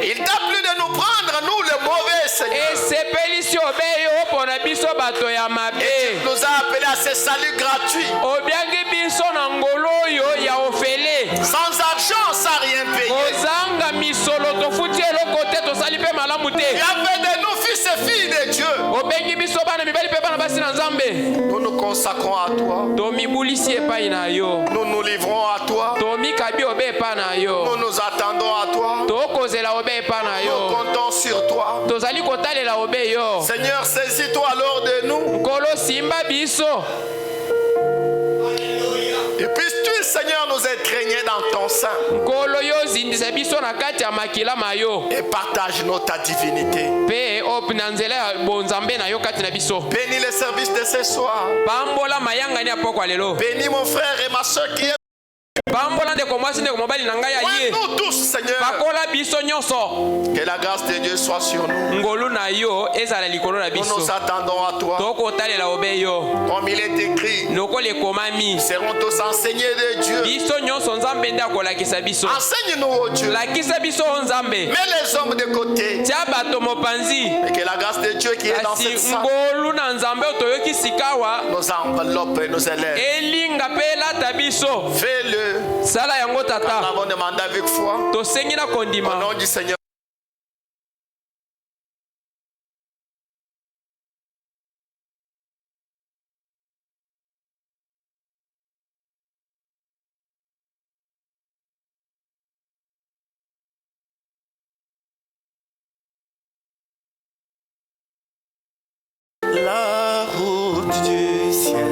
Il t'a plu de nous prendre, nous les mauvais, Seigneur. Et tu nous as appelés à ce salut gratuit. Sans argent, sans rien payer. Tu as fait de nous fils et filles de Dieu. Nous nous consacrons à toi. Nous nous livrons à toi. Nous nous attendons à toi. Nous comptons sur toi. Seigneur, saisis-toi alors de nous. Et puisses-tu, Seigneur, nous étreigner dans ton sein. Et partage-nous ta divinité. Bénis les services de ce soir. Bénis mon frère et ma soeur qui est. Nous tous, Seigneur. Que la grâce de Dieu soit sur nous. Nous nous attendons à toi. Comme il est écrit, nous serons tous enseignés de Dieu. Enseigne-nous, oh Dieu. Mets les hommes de côté. Et que la grâce de Dieu qui est dans cette salle nous enveloppe et nous élève. Fais-le. Nous avons demandé avec foi. Au nom du Seigneur. La route du ciel.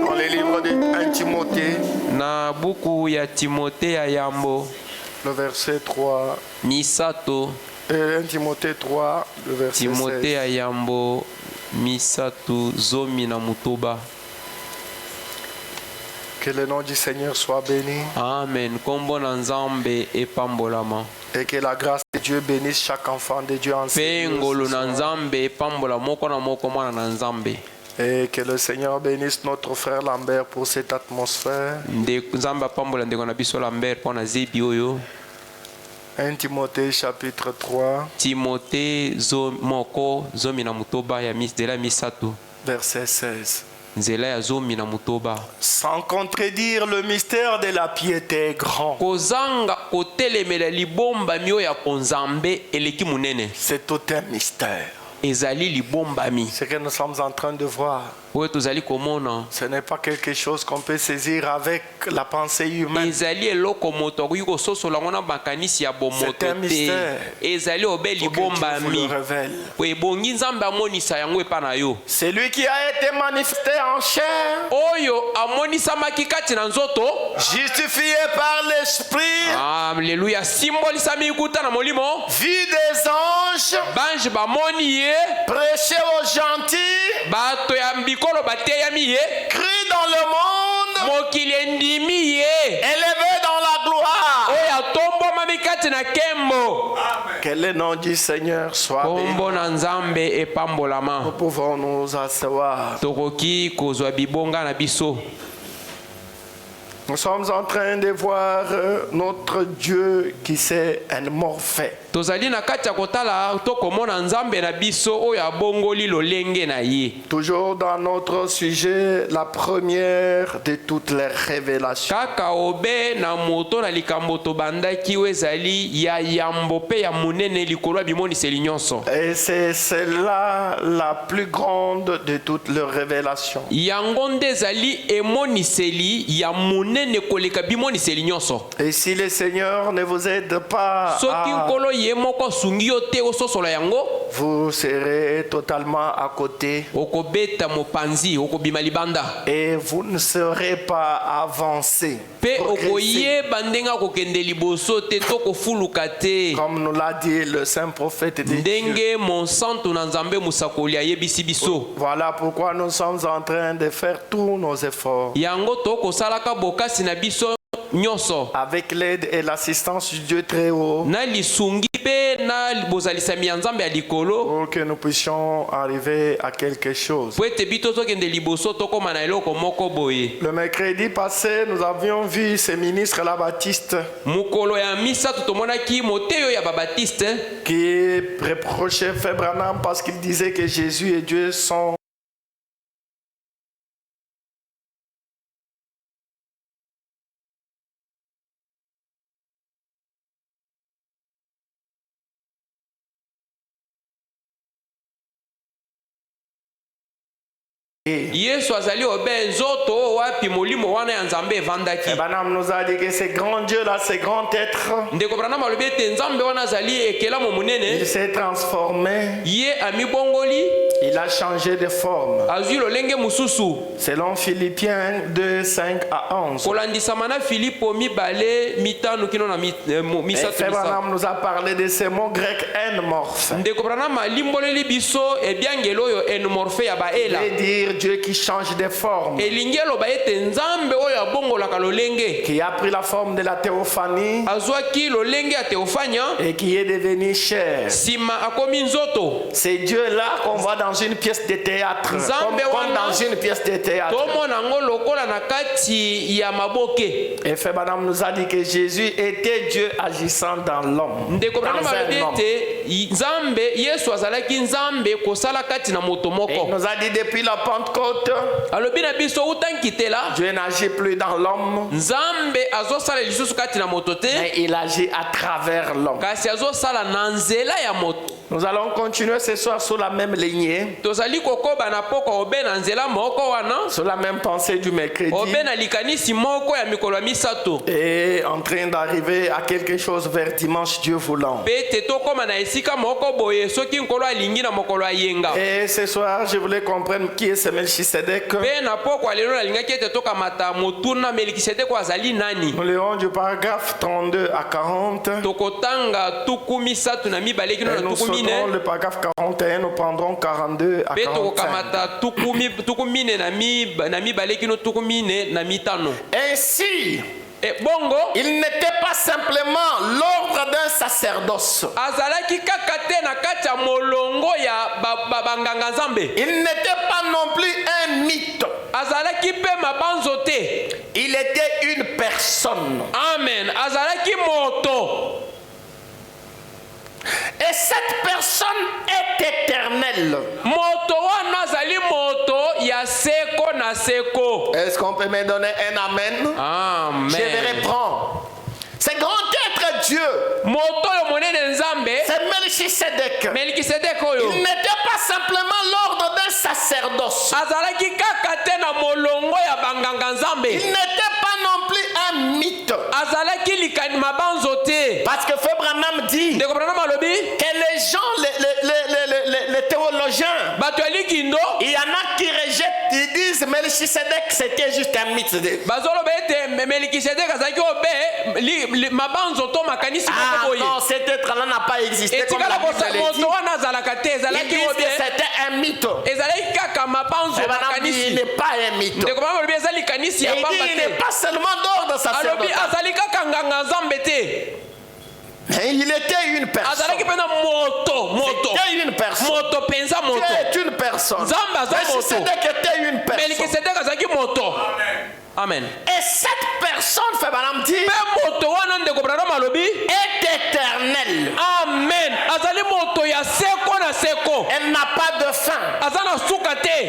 Dans les livres de 1 Timothée, na buku ya Timothée yambo, le verset 3. Misato. 1 Timothée 3, le verset 16. Timothée yambo Misato zomi na mutoba. Que le nom du Seigneur soit béni. Amen. Kombo na Nzambe epambolama. Et que la grâce de Dieu bénisse chaque enfant de Dieu en ce soir. Et que le Seigneur bénisse notre frère Lambert pour cette atmosphère. 1 Timothée chapitre 3. Verset 16. Sans contredire, le mystère de la piété est grand. C'est tout un mystère. Ce que nous sommes en train de voir, ce n'est pas quelque chose qu'on peut saisir avec la pensée humaine. C'est un mystère. C'est lui qui a été manifesté en chair, justifié par l'esprit, vu des anges, prêché aux dans le monde, élevé dans la gloire. Que le nom du Seigneur soit béni. Nous pouvons nous asseoir. Nous sommes en train de voir notre Dieu qui s'est morphé. Toujours dans notre sujet, la première de toutes les révélations. Et c'est celle-là la plus grande de toutes les révélations. Et si le Seigneur ne vous aide pas vous serez totalement à côté et vous ne serez pas avancé. Comme nous l'a dit le saint prophète de Dieu. Voilà pourquoi nous sommes en train de faire tous nos efforts avec l'aide et l'assistance du Dieu très haut pour que nous puissions arriver à quelque chose. Le mercredi passé, nous avions vu ce ministre la Baptiste qui reprochait Frère Branham parce qu'il disait que Jésus et Dieu sont Yesu azali obenzoto wapi molimo wana ya nzambe evandaki. Branham nous a dit que ce grand Dieu là, ce grand être, ndeko Branham alobi ete nzambe wana azali ekelamo munene. Il s'est transformé. Ye amibongoli. Il a changé de forme. Azwi lolenge mususu. Selon Philippiens 2, 5 à 11. Kolandisama na Filipo mibale mitano kino na misatu. Branham nous a parlé de ce mot grec enmorphe. Ndeko Branham alimboleli biso ebiangelo yo enmorphe ya baela. C'est-à-dire Dieu qui change de forme. Elingelo ba ete nzambe oyo abongolaka lolenge. Qui a pris la forme de la théophanie. Azwaki lolenge ya théophania. Et qui est devenu chair. Sima akomi nzoto. C'est Dieu là qu'on voit dans une pièce de théâtre. Comme dans une pièce de théâtre. Et Frère Branham nous a dit que Jésus était Dieu agissant dans l'homme. Et il nous a dit depuis la Pentecôte, Dieu n'agit plus dans l'homme, mais il agit à travers l'homme. Nous allons continuer ce soir sur la même lignée, sur la même pensée du mercredi, et en train d'arriver à quelque chose vers dimanche, Dieu voulant. Et ce soir, je voulais comprendre qui est ce Melchisedec. Nous lirons du paragraphe 32 à 40. Et nous sauterons le paragraphe 41, nous prendrons 42 à 45. Ainsi, il n'était pas simplement l'ordre d'un sacerdoce. Il n'était pas non plus un mythe. Il était une personne. Amen. Et cette personne est éternelle. Est-ce qu'on peut me donner un amen? Amen. Je vais reprendre. C'est grand être Dieu. C'est Melchisedec. Il n'était pas simplement l'ordre d'un sacerdoce. Il n'était pas non plus un mythe. Parce que Frère Branham dit que les gens, les théologiens, il y en a qui rejettent, ils disent disent Melchisedec c'était juste un mythe. Non, cet être-là n'a pas existé comme la Bible le dit. Ils disent que c'était un mythe. Il n'est pas un mythe. Et il dit il n'est pas seulement d'ordre sacerdotal. Il était une personne. C'était une personne. Dieu est une personne. Melchisedec était une personne. Amen. Et cette personne, fait Balaam dit, est éternelle. Amen. Elle n'a pas de fin.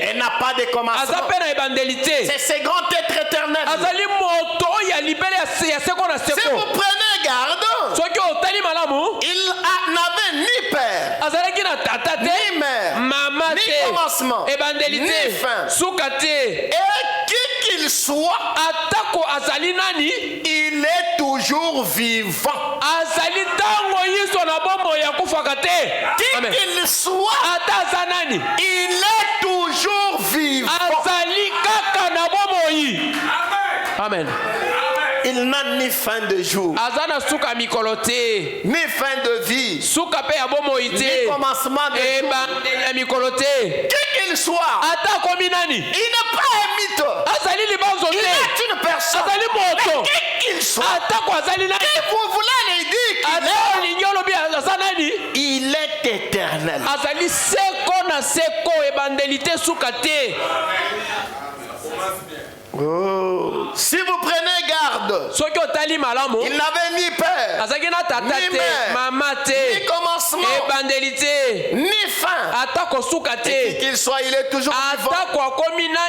Elle n'a pas de commencement. C'est ce grand être éternel. Si vous prenez garde, il n'avait ni père, ni mère, ni commencement, ni fin. Et qui qu'il soit, il est toujours vivant. Qui qu'il soit, il est toujours vivant. Amen. Il n'a ni fin de jour, ni fin de vie, ni commencement de jour. Qui qu'il soit, il n'est pas un mythe. Il est une personne. Mais qui qu'il soit, si vous voulez lui dire qu'il est éternel. Oh. Si vous prenez garde, il n'avait ni père, ni mère, ni commencement, ni fin. Et qu'il soit, il est toujours vivant.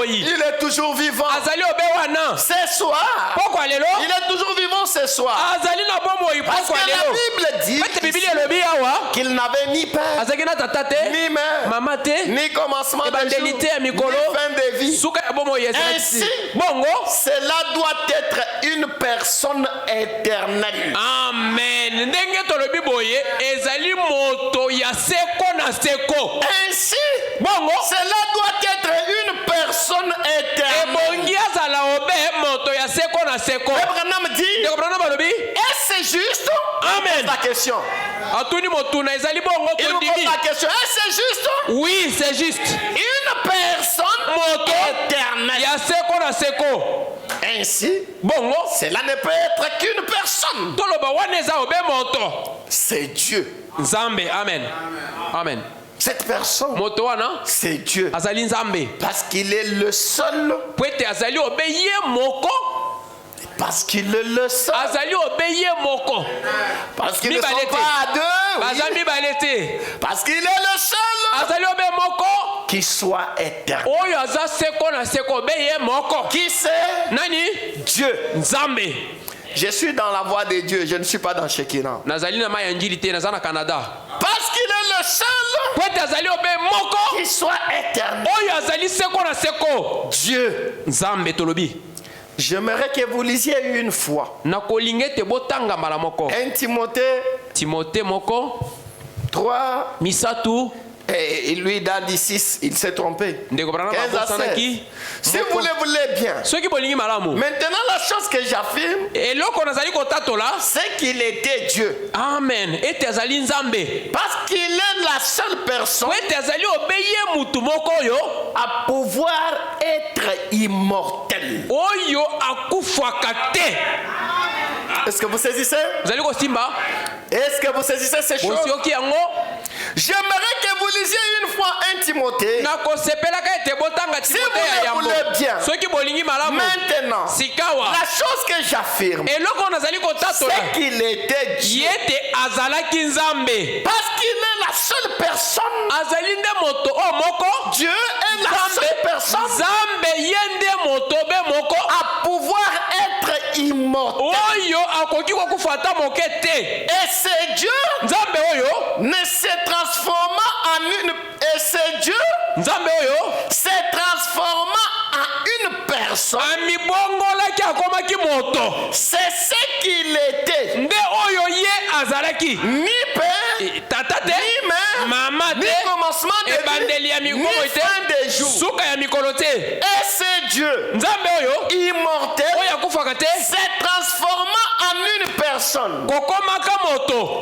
Il est toujours vivant. Ce soir, il est toujours vivant ce soir. Parce que la Bible dit qu'il n'avait ni père, ni mère, ni commencement de jour, ni fin de vie. Ainsi, cela doit être une personne éternelle. Amen. Ainsi, cela doit être une personne éternelle. Abraham dit, est-ce juste? Amen. La question. Il me pose la question, est-ce juste? Oui, c'est juste. Une personne éternelle. Ainsi, cela ne peut être qu'une personne. C'est Dieu. Amen. Amen. Cette personne, c'est Dieu. Parce qu'il est le seul. Parce qu'il est le seul. Parce qu'ils ne sont pas à deux. Oui. Parce qu'il est le seul qui soit éternel. Qui c'est? Dieu. Je suis dans la voie de Dieu, je ne suis pas dans Shekinah. Parce qu'il est le seul qui soit éternel. Dieu. J'aimerais que vous lisiez une fois 1 Timothée 3. Et lui, dans 16, il s'est trompé. 15 à 16. Si vous le voulez bien. Maintenant, la chose que j'affirme, c'est qu'il était Dieu. Amen. Parce qu'il est la seule personne à pouvoir être immortel. Est-ce que vous saisissez? Est-ce que vous saisissez ces choses? J'aimerais que vous lisiez une fois 1 Timothée. Si vous le voulez bien. Maintenant, la chose que j'affirme, c'est qu'il était Dieu. Parce qu'il est la seule personne. Dieu est la seule personne à pouvoir être immortel. Et c'est Dieu ne se transformant en une. Et c'est Dieu se transformant en une personne. personne. C'est ce qu'il était. Ni père, ni mère, ni commencement de vie, ni fin des jours. Et c'est Dieu immortel s'est transformé en une personne.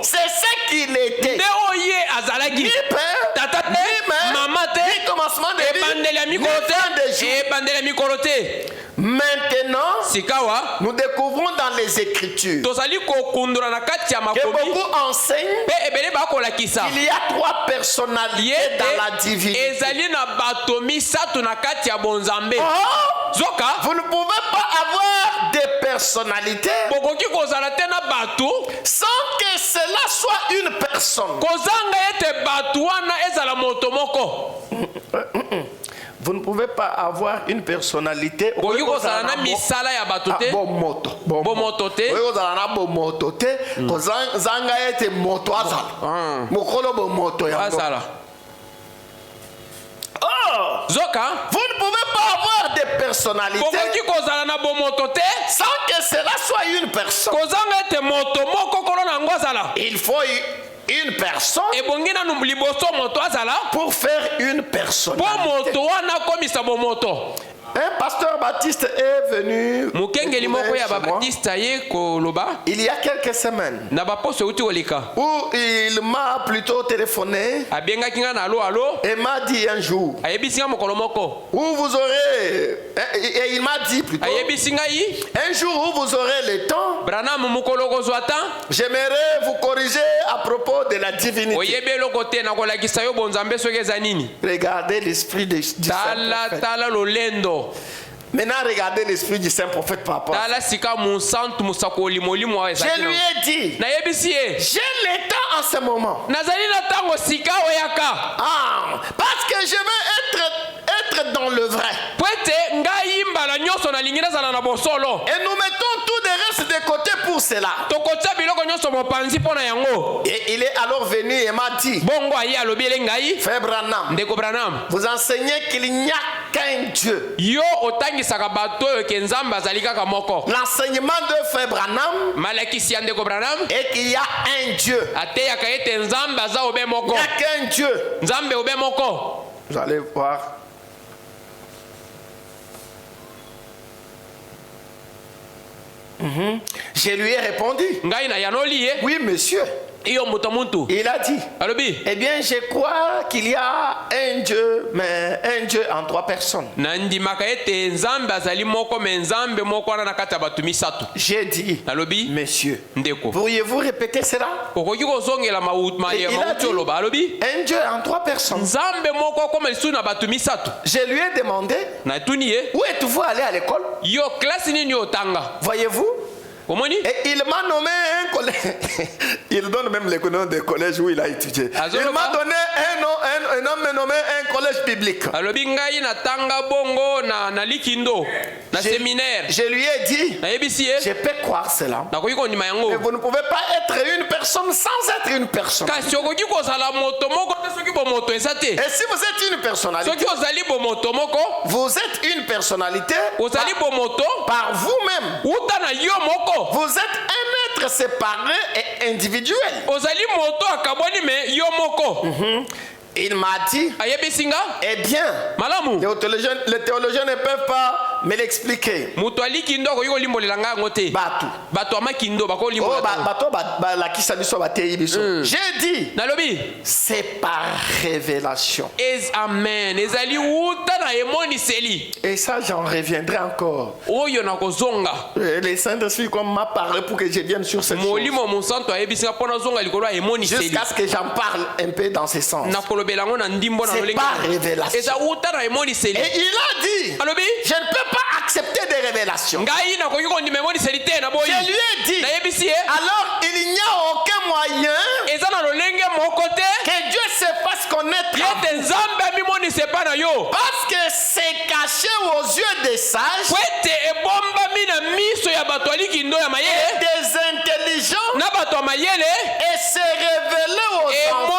C'est ce qu'il était. Ni père, ni mère, ni commencement de vie, ni fin des jours. Maintenant, nous découvrons dans les Écritures que beaucoup enseignent qu'il y a 3 personnalités dans la divinité. Vous ne pouvez pas avoir des personnalités sans que cela soit une personne. Vous ne pouvez pas avoir une personnalité. Bon vous ne pouvez pas avoir des personnalités sans que cela soit une personne. Il faut une personne pour faire une personnalité. Un pasteur baptiste est venu il y a quelques semaines où il m'a plutôt téléphoné et m'a dit un jour où vous aurez, et il m'a dit plutôt un jour où vous aurez le temps, j'aimerais vous corriger à propos de la divinité. Regardez l'esprit du Saint-Prophète. Maintenant, regardez l'esprit du Saint-Prophète par rapport. Je lui ai dit, j'ai le temps en ce moment. Parce que je veux être dans le vrai. Et nous mettons tout le reste de côté pour cela. Et il est alors venu et m'a dit, Frère Branham, vous enseignez qu'il n'y a qu'un Dieu. L'enseignement de Frère Branham est qu'il y a un Dieu. Il n'y a qu'un Dieu. Vous allez voir. Je lui ai répondu. Oui, monsieur. Il a dit, eh bien, je crois qu'il y a un Dieu, mais un Dieu en 3 personnes. J'ai dit, monsieur, pourriez-vous répéter cela? Et il a dit, un Dieu en 3 personnes. Je lui ai demandé, où êtes-vous allé à l'école? Voyez-vous? Et il m'a nommé un collège. Il donne même les noms des collèges où il a étudié. Il m'a donné un nom nommé un collège biblique. Je lui ai dit, je peux croire cela. Mais vous ne pouvez pas être une personne sans être une personne. Et si vous êtes une personnalité, vous êtes une personnalité par vous-même. Vous êtes un être séparé et individuel. Il m'a dit, eh bien, les théologiens ne peuvent pas me l'expliquer. J'ai dit, c'est par révélation. Et ça, j'en reviendrai encore. Les Saint-Esprit m'a parlé pour que je vienne sur cette chose. Jusqu'à ce que j'en parle un peu dans ce sens. C'est par révélation. Et il a dit, je ne peux pas accepter des révélations. Je lui ai dit, alors il n'y a aucun moyen que Dieu se fasse connaître. Parce que c'est caché aux yeux des sages et des intelligents, et c'est révélé aux enfants.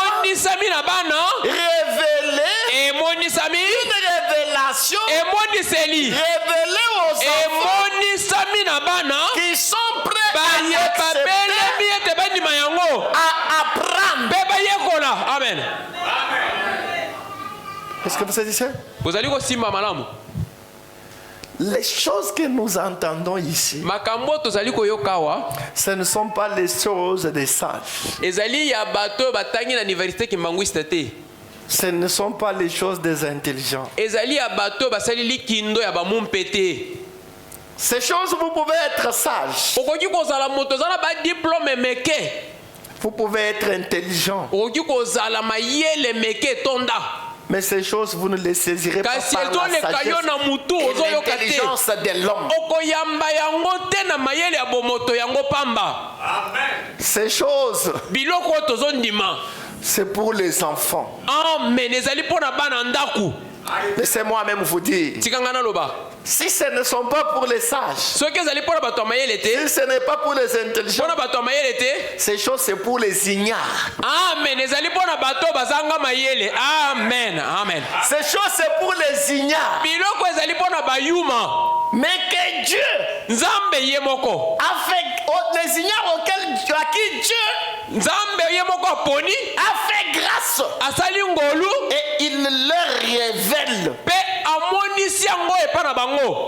Révéler une révélation révélée aux Est-ce que vous saisissez? Les choses que nous entendons ici, ce ne sont pas les choses des sages. Ce ne sont pas les choses des intelligents. Ces choses, vous pouvez être sage. Vous pouvez être intelligent. Mais ces choses, vous ne les saisirez pas par la sagesse et l'intelligence de l'homme. Ces choses, c'est pour les enfants. Laissez-moi même vous dire, si ce ne sont pas pour les sages, si ce n'est pas pour les intelligents, ces choses c'est pour les ignares. Amen. Amen. Ces choses c'est pour les ignares. Mais que Dieu a fait les ignares à qui Dieu a fait grâce et il leur révèle.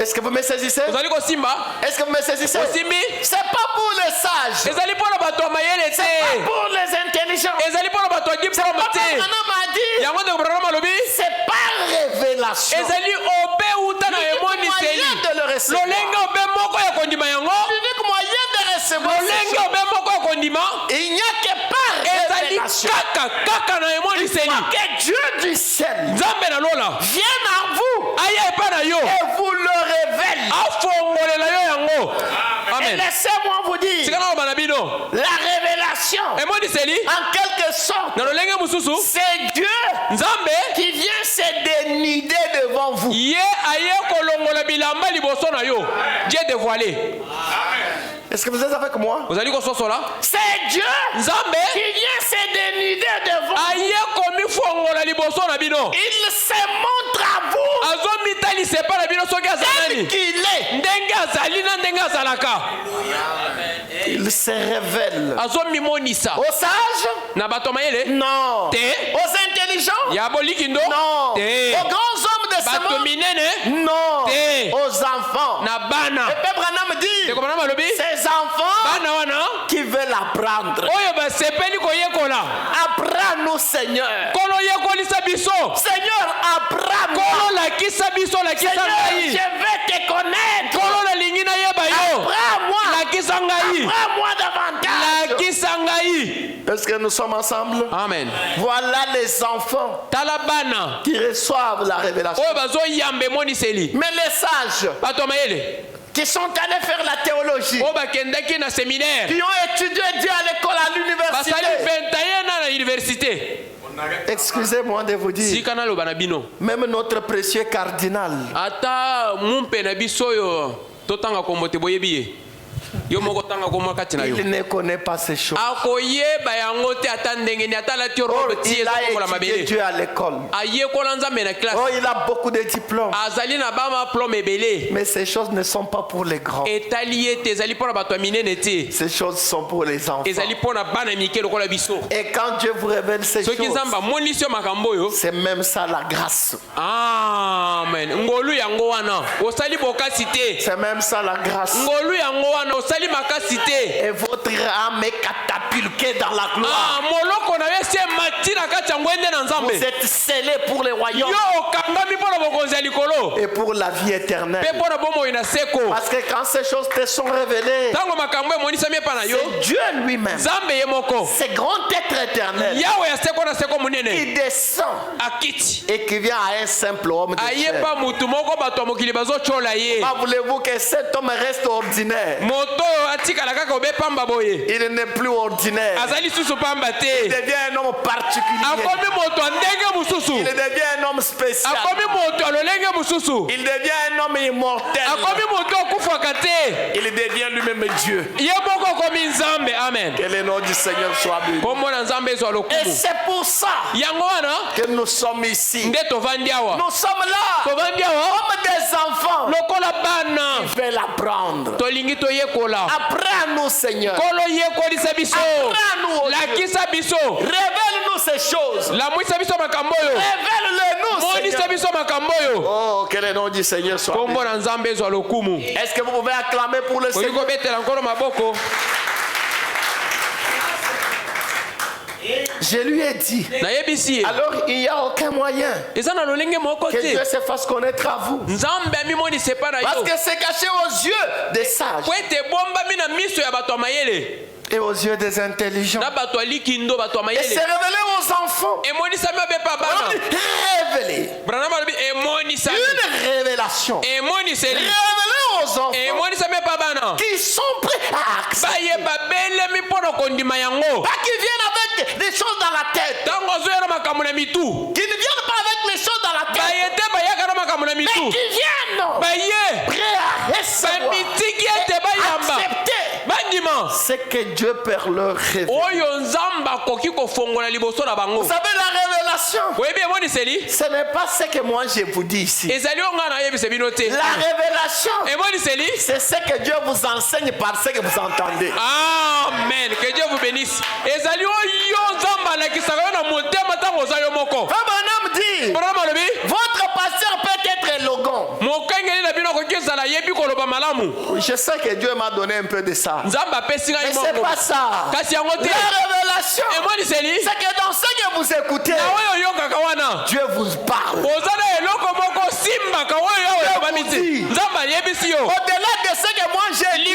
Est-ce que vous me saisissez? Est-ce que vous me saisissez? C'est pas pour les sages. C'est pas pour les intelligents. C'est pas pour c'est pas révélation. De le recevoir. L'unique moyen de recevoir il n'y a que par révélation. Il faut que Dieu du ciel vienne à vous et vous le révèle. Et laissez-moi vous dire, la révélation en quelque sorte, c'est Dieu qui vient se dénuder devant vous. Est-ce que vous êtes avec moi? C'est Dieu qui vient se dénuder devant vous. Il se montre à vous tel qu'il est. Il se révèle aux sages. Non. Aux intelligents. Non. Aux grands hommes de ce monde. Non. Aux enfants. Et Père Branham dit, ces enfants qui veulent apprendre. Apprends-nous, Seigneur. Seigneur, apprends-moi. Seigneur, je vais te connaître. Apprends-moi davantage. Est-ce que nous sommes ensemble? Amen. Voilà les enfants qui reçoivent la révélation. Mais les sages qui sont allés faire la théologie, qui ont étudié Dieu à l'école, à l'université. Excusez-moi de vous dire, même notre précieux cardinal, il ne connaît pas ces choses. Oh, il a étudié Dieu à l'école. Oh, il a beaucoup de diplômes. Mais ces choses ne sont pas pour les grands. Ces choses sont pour les enfants. Et quand Dieu vous révèle ces choses, c'est même ça la grâce. Amen. C'est même ça la grâce. Et votre âme est catapultée dans la gloire. Vous êtes scellés pour le royaume et pour la vie éternelle. Parce que quand ces choses te sont révélées, c'est Dieu lui-même, c'est grand être éternel, qui descend et qui vient à un simple homme de chair. Comment voulez-vous que cet homme reste ordinaire? Il n'est plus ordinaire. Il devient un homme particulier. Il devient un homme spécial. Il devient un homme immortel. Il devient lui-même Dieu. Que le nom du Seigneur soit béni. Et c'est pour ça que nous sommes ici. Nous sommes là comme des enfants qui veulent apprendre. Apprends-nous, Seigneur. Apprends-nous, révèle-nous ces choses. Révèle-le-nous, Seigneur. Oh, quel est le nom du Seigneur soit béni. Est-ce que vous pouvez acclamer pour le Seigneur? Je lui ai dit, alors il n'y a aucun moyen que Dieu se fasse connaître à vous. Parce que c'est caché aux yeux des sages et aux yeux des intelligents. Et c'est révélé aux enfants. Révélé. Une révélation. Révélée aux enfants qui sont prêts à accepter. Pas qui viennent avec des choses dans la tête. Qui ne viennent pas avec les choses dans la tête. Mais qui viennent prêts à recevoir et accepter ce que Dieu peut leur révéler. Vous savez, la révélation, ce n'est pas ce que moi je vous dis ici. La révélation, c'est ce que Dieu vous enseigne par ce que vous entendez. Amen. Que Dieu vous bénisse. Abraham dit, votre pasteur peut être Logan. Je sais que Dieu m'a donné un peu de ça. Mais c'est pas ça. La révélation, c'est que dans ce que vous écoutez, Dieu vous parle. Au-delà de ce que moi j'ai dit.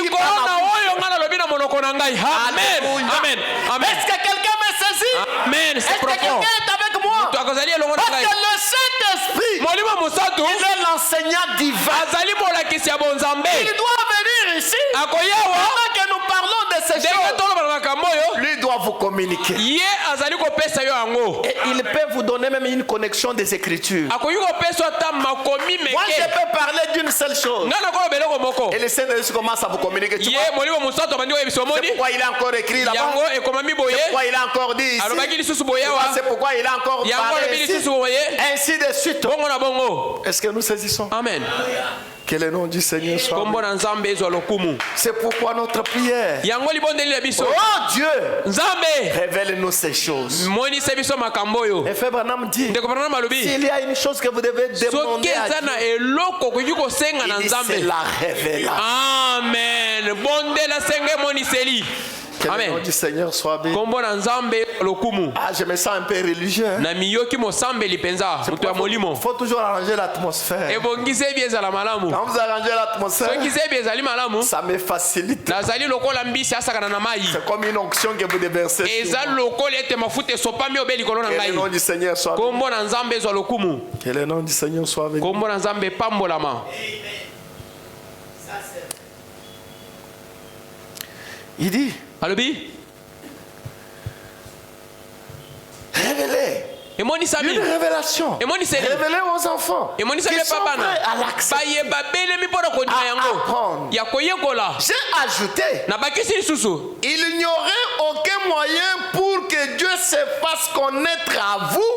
Amen. Est-ce que quelqu'un me saisit? Amen. Est-ce que quelqu'un est avec moi? Parce que le Saint-Esprit, il est l'enseignant divin. Il doit venir ici. Pendant que nous parlons de ces choses, lui doit vous communiquer. Et il peut vous donner même une connexion des Écritures. Moi je peux parler d'une seule chose. Et le Saint-Esprit commence à vous communiquer. C'est pourquoi il a encore écrit là-bas. C'est pourquoi il a encore dit ici. C'est pourquoi il a encore parlé ici. Ainsi de suite. Est-ce que nous saisissons? Amen. Que le nom du Seigneur soit béni. C'est pourquoi notre prière. Oh Dieu, révèle-nous ces choses. Et Frère Branham dit, s'il y a une chose que vous devez demander à Dieu, il dit, c'est la révélation. Amen. Que le nom du Seigneur soit béni. Ah, je me sens un peu religieux. Il faut toujours arranger l'atmosphère. Quand vous arrangez l'atmosphère, ça me facilite. C'est comme une onction que vous déversez. Que le nom du Seigneur soit béni. Que le nom du Seigneur soit béni. Il dit, révélez une révélation. Révélez aux enfants qui sont prêts à l'accepter, à apprendre. J'ai ajouté, il n'y aurait aucun moyen pour que Dieu se fasse connaître à vous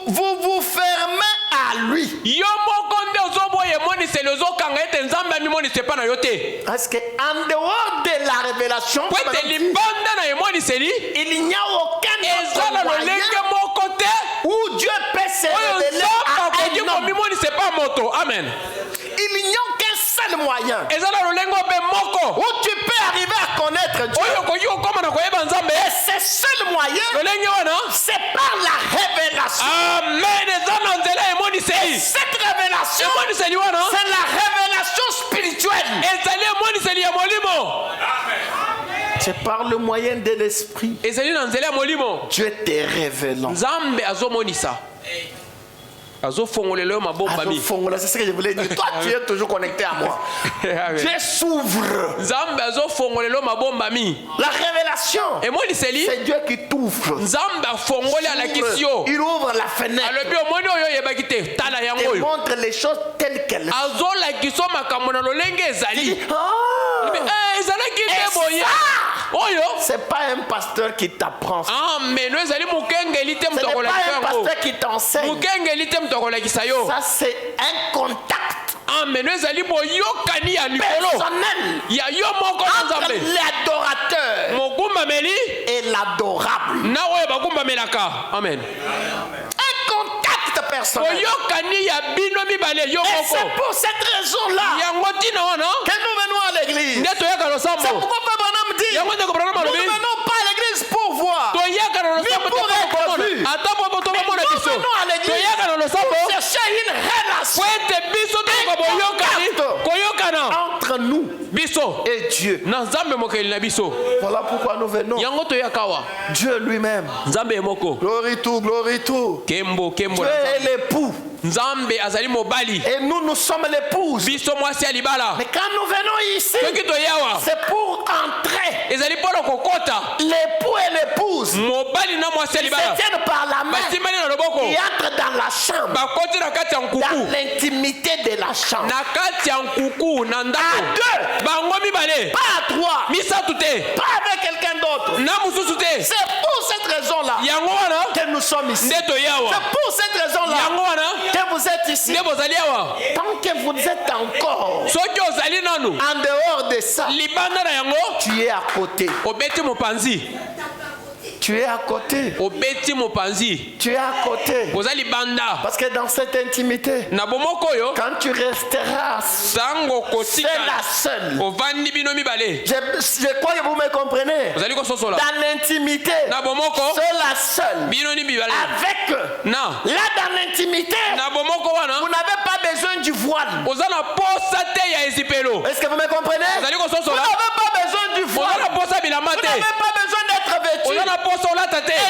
vous fermez à lui. Parce qu'en dehors de la révélation, il n'y a aucun autre moyen où Dieu peut se révéler à un homme. Amen. Il n'y a aucun seul moyen où tu peux arriver à connaître Dieu. Et ce seul moyen, c'est par la révélation. Amen. Et cette révélation, c'est la révélation spirituelle. C'est par le moyen de l'esprit. Dieu te révèle. C'est ce que je voulais dire. Toi, tu es toujours connecté à moi. Dieu s'ouvre. La révélation, c'est Dieu qui t'ouvre. Il ouvre la fenêtre et montre les choses telles qu'elles sont. Il dit, c'est pas un pasteur qui t'apprend. Ce n'est pas un pasteur qui t'enseigne. Ça, c'est un contact personnel entre l'adorateur et l'adorable. Amen. Un contact personnel. Et c'est pour cette raison-là que nous venons à l'église. C'est pourquoi Branham dit, nous ne venons pas à l'église pour voir, ni pour être vus. Nous venons à l'église pour chercher une relation, entre nous et Dieu. Voilà pourquoi nous venons. Dieu lui-même. Glory to, glory to. Dieu est l'époux. Et nous sommes l'épouse. Mais quand nous venons ici, c'est pour entrer. L'époux et l'épouse se tiennent par la main et entrent dans la chambre, dans l'intimité de la chambre. À deux, pas à trois, pas avec quelqu'un d'autre. C'est pour cette raison-là que nous sommes ici. C'est pour cette raison-là que vous êtes ici. Tant que vous êtes encore en dehors de ça, tu es à côté. Tu es à côté. Tu es à côté. Parce que dans cette intimité, quand tu resteras seul à seul, je crois que vous me comprenez. Dans l'intimité, seul à seul, avec eux. Là, dans l'intimité, vous n'avez pas besoin du voile. Est-ce que vous me comprenez? Vous n'avez pas besoin du voile. Vous n'avez pas besoin d'être vêtu. Et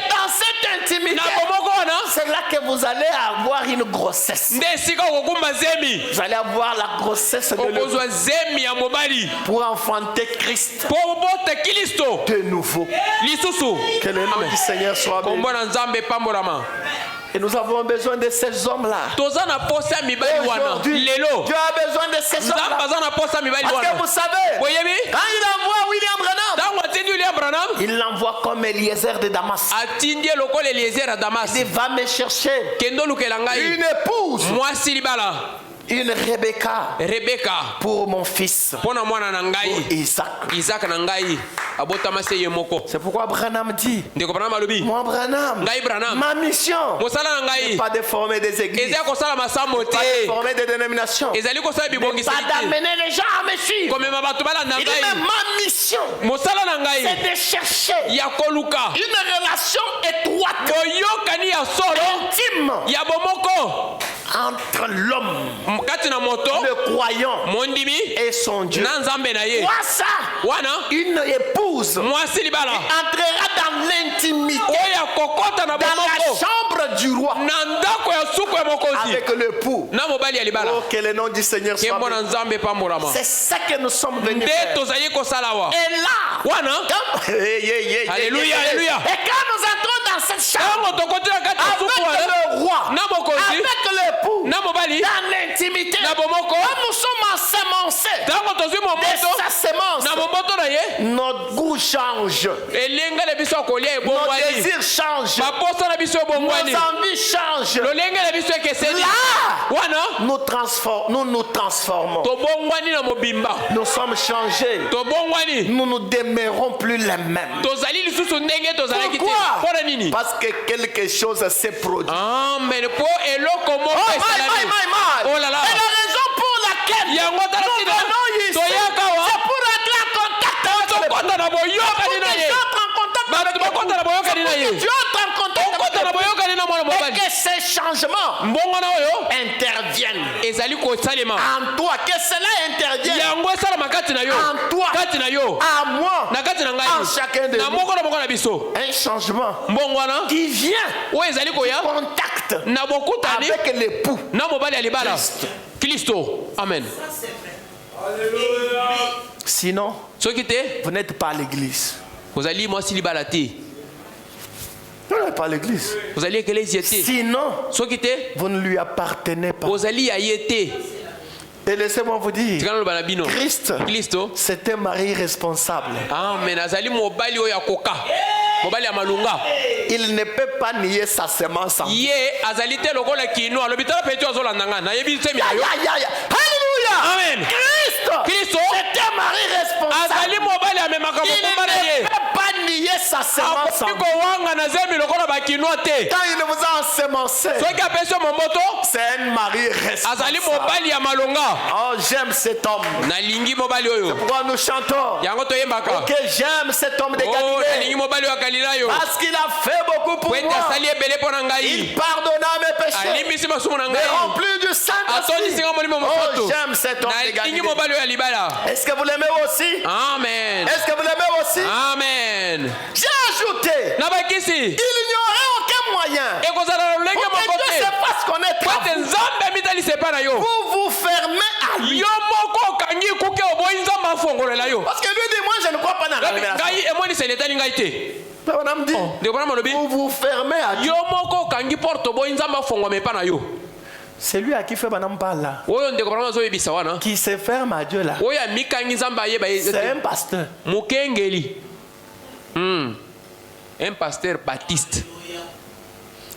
dans cette intimité, c'est là que vous allez avoir une grossesse. Vous allez avoir la grossesse de l'homme pour enfanter Christ de nouveau. Que le nom du Seigneur soit béni. Et nous avons besoin de ces hommes-là. Aujourd'hui, Dieu a besoin de ces hommes-là. Parce que vous savez, quand il envoie William Branham, il l'envoie comme Eliezer de Damas. Il dit, va me chercher une épouse, une Rebecca pour mon fils, pour Isaac. C'est pourquoi Branham dit, moi Branham, ma mission n'est pas de former des églises, pas de former des dénominations, pas d'amener les gens à me suivre. Il dit, mais ma mission, c'est de chercher une relation étroite, intime, entre l'homme, le croyant, et son Dieu. Quoi ça? Une épouse entrera dans l'intimité, dans la chambre du roi, avec l'époux. Oh, que le nom du Seigneur soit béni. C'est ça que nous sommes venus faire. Et là, Alléluia, alléluia. Et quand nous entrons dans cette chambre, avec le roi, avec l'époux, dans l'intimité, quand nous sommes ensemencés de sa sémence, notre goût change, nos désirs changent, nos envies changent. Là, nous nous transformons. Nous sommes changés. Nous ne demeurons plus les mêmes. Pourquoi? Parce que quelque chose s'est produit. Amen. Oh là là. Et la raison pour laquelle nous venons ici, c'est pour entrer en contact avec le Dieu. Entre en contact et que ces changements interviennent en toi, que cela intervienne en toi, à moi, en chacun de nous. Un changement qui vient en contact avec l'époux Christo. Amen. Sinon, vous n'êtes pas à l'église. Vous n'êtes pas à l'église. Sinon, vous ne lui appartenez pas. Et laissez-moi vous dire, Christ, c'est un mari responsable. Il ne peut pas nier sa semence en vous. Alléluia. Amen. Christ, c'est un mari responsable. Il ne peut pas nier sa semence en vous. Quand il ne vous a ensemencé, c'est un mari responsable. Oh, j'aime cet homme. C'est pourquoi nous chantons. Ok, j'aime cet homme de Galilée. Parce qu'il a fait beaucoup pour moi. Il pardonna mes péchés. Me remplit du Saint-Esprit. Oh, j'aime cet homme de Galilée. Est-ce que vous l'aimez aussi? Amen. Est-ce que vous l'aimez aussi? Amen. J'ai ajouté. Il n'y aurait aucun moyen pour que Dieu se fasse connaître à vous. Vous vous fermez à lui. Parce que lui dit, moi je ne crois pas dans la révélation. Vous vous fermez à Dieu. C'est lui à qui fait Madame parle là. Qui se ferme à Dieu là. C'est un pasteur. Un pasteur baptiste.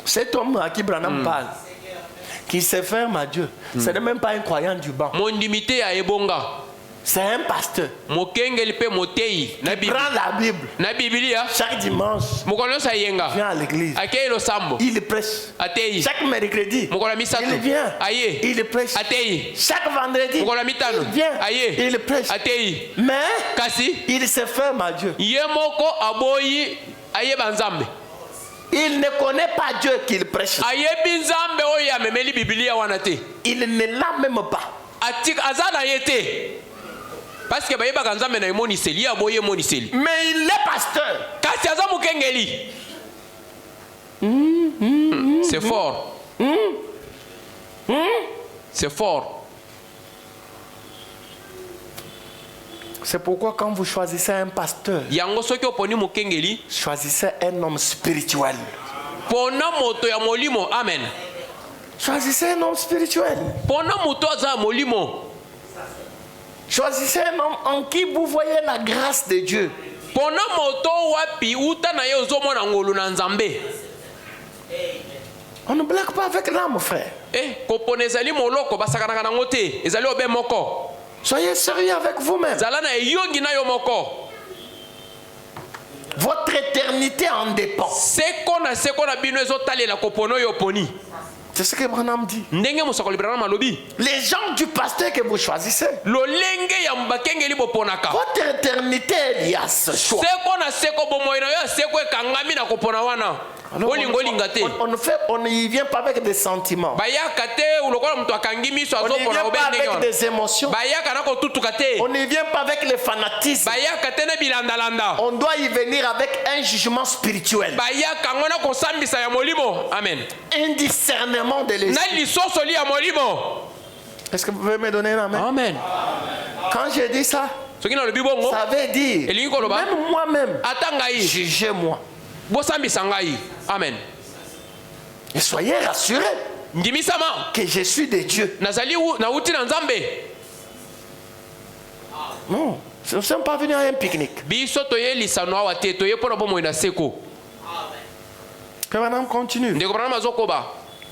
Cet homme à qui Branham parle, qui se ferme à Dieu, ce n'est même pas un croyant du banc. C'est un pasteur. Qui prend la Bible chaque dimanche. Vient à l'église. Il prêche. Chaque mercredi. Il vient. Il prêche. Chaque vendredi. Il vient. Il prêche. Mais il se ferme à Dieu. Il ne connaît pas Dieu qu'il prêche. Il ne l'a même pas. Parce que mais il est pasteur. C'est fort. C'est fort. C'est pourquoi quand vous choisissez un pasteur, choisissez un homme spirituel. Amen. Choisissez un homme spirituel. Choisissez un homme en qui vous voyez la grâce de Dieu. On ne blague pas avec l'âme, frère. Soyez sérieux avec vous-même. Votre éternité en dépend. C'est ce que Branham dit. Les gens du pasteur que vous choisissez, votre éternité est liée à ce choix. On n'y vient pas avec des sentiments. On n'y vient pas avec des émotions. On n'y vient pas avec le fanatisme. On doit y venir avec un jugement spirituel. Amen. Un discernement de l'esprit. Est-ce que vous pouvez me donner un amen? Amen. Quand je dis ça, ça veut dire même moi-même, jugez-moi. Amen. Et soyez rassurés que je suis de Dieu. Non, nous ne sommes pas venus à un pique-nique. Que Madame continue.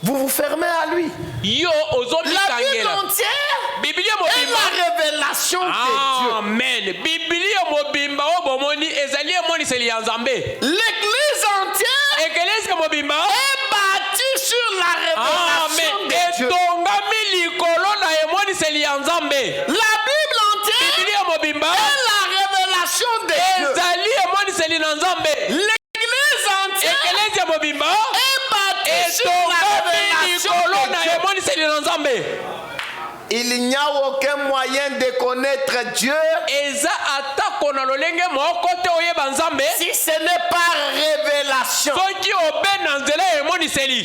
Vous vous fermez à lui. La Bible entière est la révélation de Dieu. Amen. L'église entière est bâtie sur la révélation de Dieu. La Bible entière est la révélation de Dieu. L'église entière est bâtie sur la révélation de Dieu. Il n'y a aucun moyen de connaître Dieu si ce n'est pas révélation.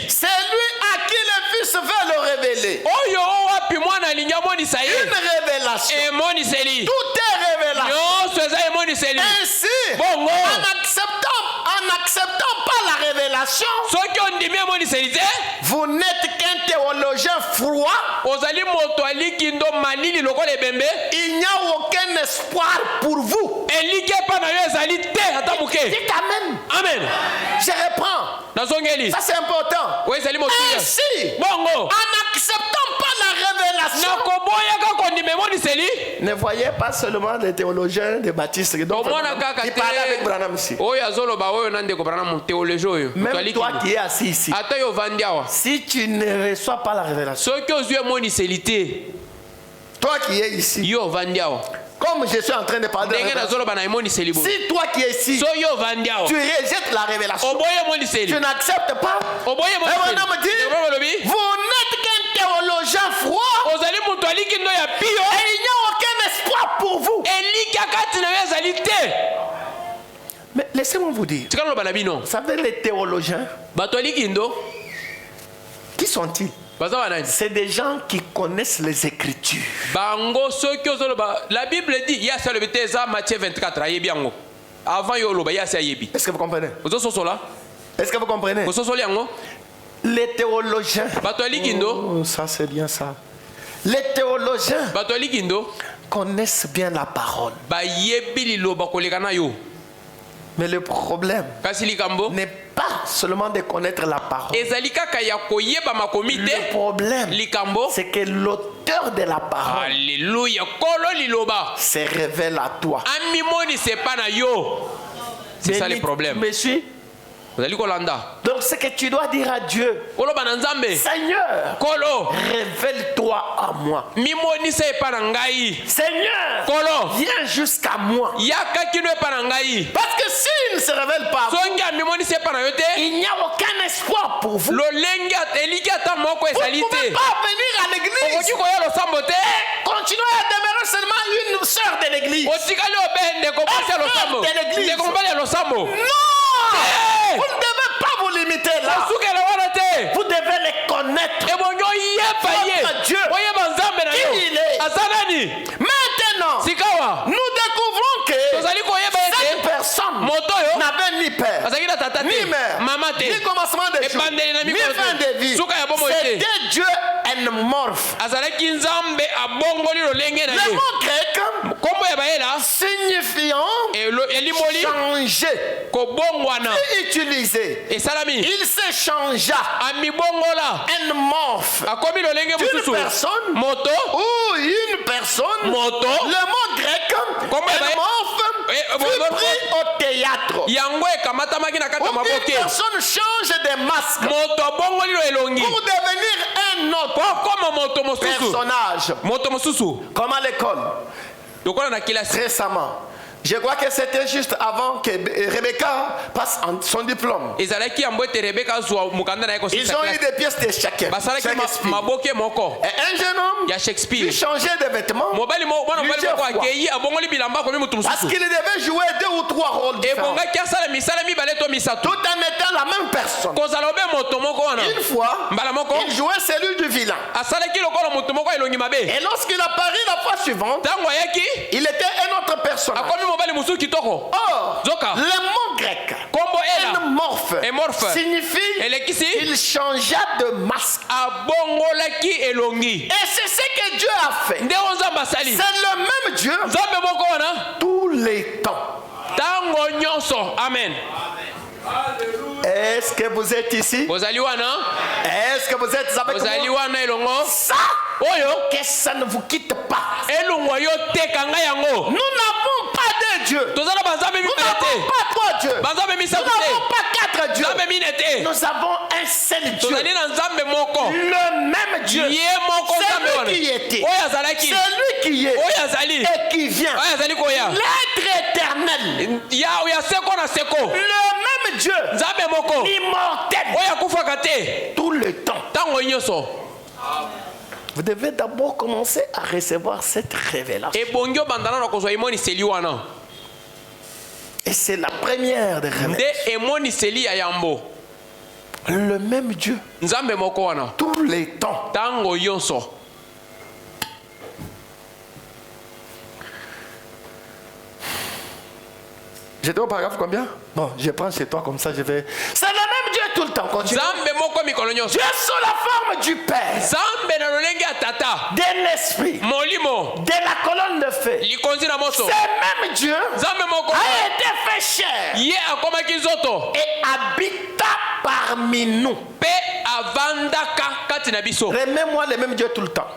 C'est lui à qui le Fils veut le révéler. Une révélation. Tout est révélation. Ainsi, en n'acceptant pas la révélation, vous n'êtes qu'un théologien froid. Il n'y a aucun espoir pour vous. Dites amen. Amen. Je reprends. Ça c'est important. Ainsi, en n'acceptant pas la révélation, Ne voyez pas seulement les théologiens des baptistes qui parlaient avec Branham ici. Même toi qui es assis ici, si tu ne reçois pas la révélation, toi qui es ici, comme je suis en train de parler de révélation, si toi qui es ici, tu rejettes la révélation, tu n'acceptes pas, vous n'êtes qu'un théologien froid et il n'y a aucun espoir pour vous. Mais laissez-moi vous dire, vous savez les théologiens, qui sont-ils? C'est des gens qui connaissent les Écritures. La Bible dit, il y a ça Matthieu 24, avant est-ce que vous comprenez? Est-ce que vous comprenez? Les théologiens, oh, ça c'est bien ça. Les théologiens connaissent bien la parole. Mais le problème n'est pas seulement de connaître la parole. Le problème, c'est que l'auteur de la parole se révèle à toi. C'est ça le problème. Donc ce que tu dois dire à Dieu, Seigneur, révèle-toi à moi. Seigneur, viens jusqu'à moi. Parce que s'il ne se révèle pas à vous, il n'y a aucun espoir pour vous. Vous ne pouvez pas venir à l'église et continuer à demeurer seulement une sœur de l'église. Vous ne devez pas vous limiter là. Vous devez les connaître. Votre Dieu, qui il est. Maintenant, nous découvrons que cette personne n'avait ni père, ni mère, ni commencement de jour, ni fin de vie. C'était Dieu morphe. Le mot grec signifiant changer, utiliser. Il se changea un morphe d'une personne ou une personne. Le mot grec fut pris au théâtre. Une personne change de masque pour devenir un autre personnage. Comme à l'école. Récemment. Je crois que c'était juste avant que Rebecca passe son diplôme. Ils ont eu des pièces de chacun. Et un jeune homme, il changeait de vêtements plusieurs fois. Parce qu'il devait jouer 2 ou 3 rôles différents. Tout en étant la même personne. Une fois, il jouait celui du vilain. Et lorsqu'il apparut la fois suivante, il était un autre personnage. Or, le mot grec morphe signifie qu'il changea de masque. Et c'est ce que Dieu a fait. C'est le même Dieu tous les temps. Amen. Est-ce que vous êtes ici? Est-ce que vous êtes avec moi? Ça, que ça ne vous quitte pas. Nous n'avons pas 2 dieux. Nous n'avons pas 3 dieux. Nous n'avons pas 4 dieux. Nous avons un seul Dieu. Le même Dieu. C'est lui qui était. C'est lui qui est. Et qui vient. L'être éternel. Le même Dieu. Immortel. Tout le temps. Vous devez d'abord commencer à recevoir cette révélation. Et c'est la première des révélations. Le même Dieu. Tous les temps. J'étais au paragraphe combien? Bon, je prends chez toi comme ça, je vais... C'est le même Dieu tout le temps. Continue. Dieu sous la forme du Père, de l'Esprit, de la colonne de feu. Ce même Dieu a été fait chair et habita parmi nous. Remets-moi le même Dieu tout le temps.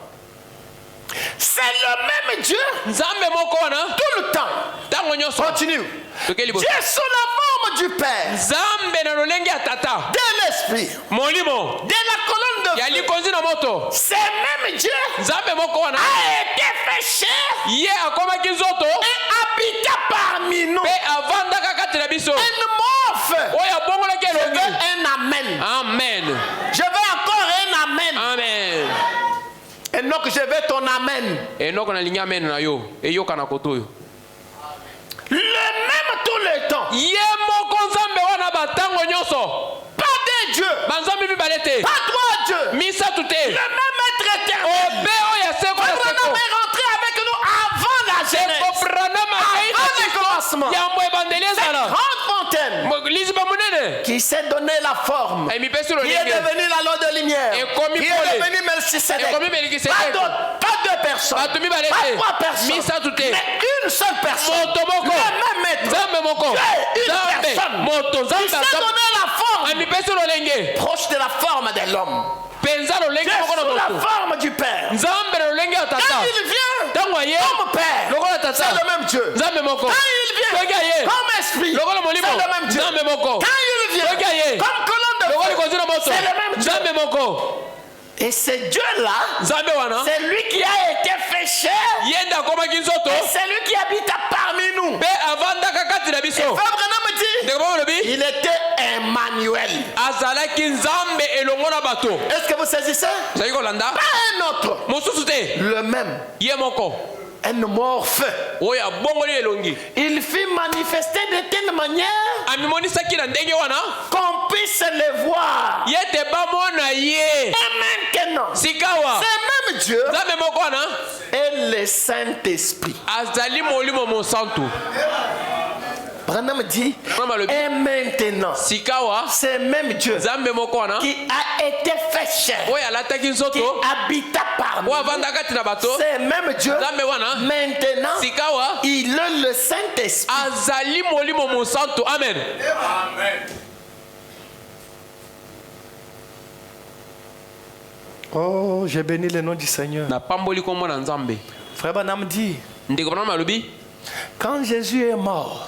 C'est le même Dieu. Tout le temps. Continue. Dieu est sous la forme du Père. De l'Esprit. De la colonne de feu. C'est même Dieu a été fait chair et habita parmi nous. Un morphe. Je veux un amen. Amen. Je veux encore un amen. Amen. Et donc je veux ton amen. Le même tout le temps. Pas de Dieu. Pas trois Dieu. Le même être éternel. Abraham est rentré avec nous avant la Genèse. Avant le commencement. Cette grande fontaine qui s'est donné la forme. Qui est devenu la loi de lumière. Qui est devenu Melchisedec. Pas deux personnes. Pas trois personnes. Mais une seule personne. Le même maître. Dieu est une personne. Qui s'est donné la forme. Proche de la forme de l'homme. Dieu sous la forme du Père. Quand il vient comme Père, c'est le même Dieu. Quand il vient comme Esprit, c'est le même Dieu. Quand il vient comme colonne de feu, c'est le même Dieu. Et ce Dieu-là, c'est lui qui a été fait chair. Et c'est lui qui habite parmi nous. Et Frère Branham dit, il était Emmanuel. Est-ce que vous saisissez? Pas un autre. Le même. Un morphe. Il fit manifester de telle manière qu'on puisse le voir. Et maintenant, c'est même Dieu et le Saint-Esprit. Branham dit, et maintenant, c'est même Dieu qui a été fait chair, qui habita parmi nous. C'est même Dieu. Maintenant, il est le Saint-Esprit. Amen. Oh, j'ai béni le nom du Seigneur. Frère Branham dit, quand Jésus est mort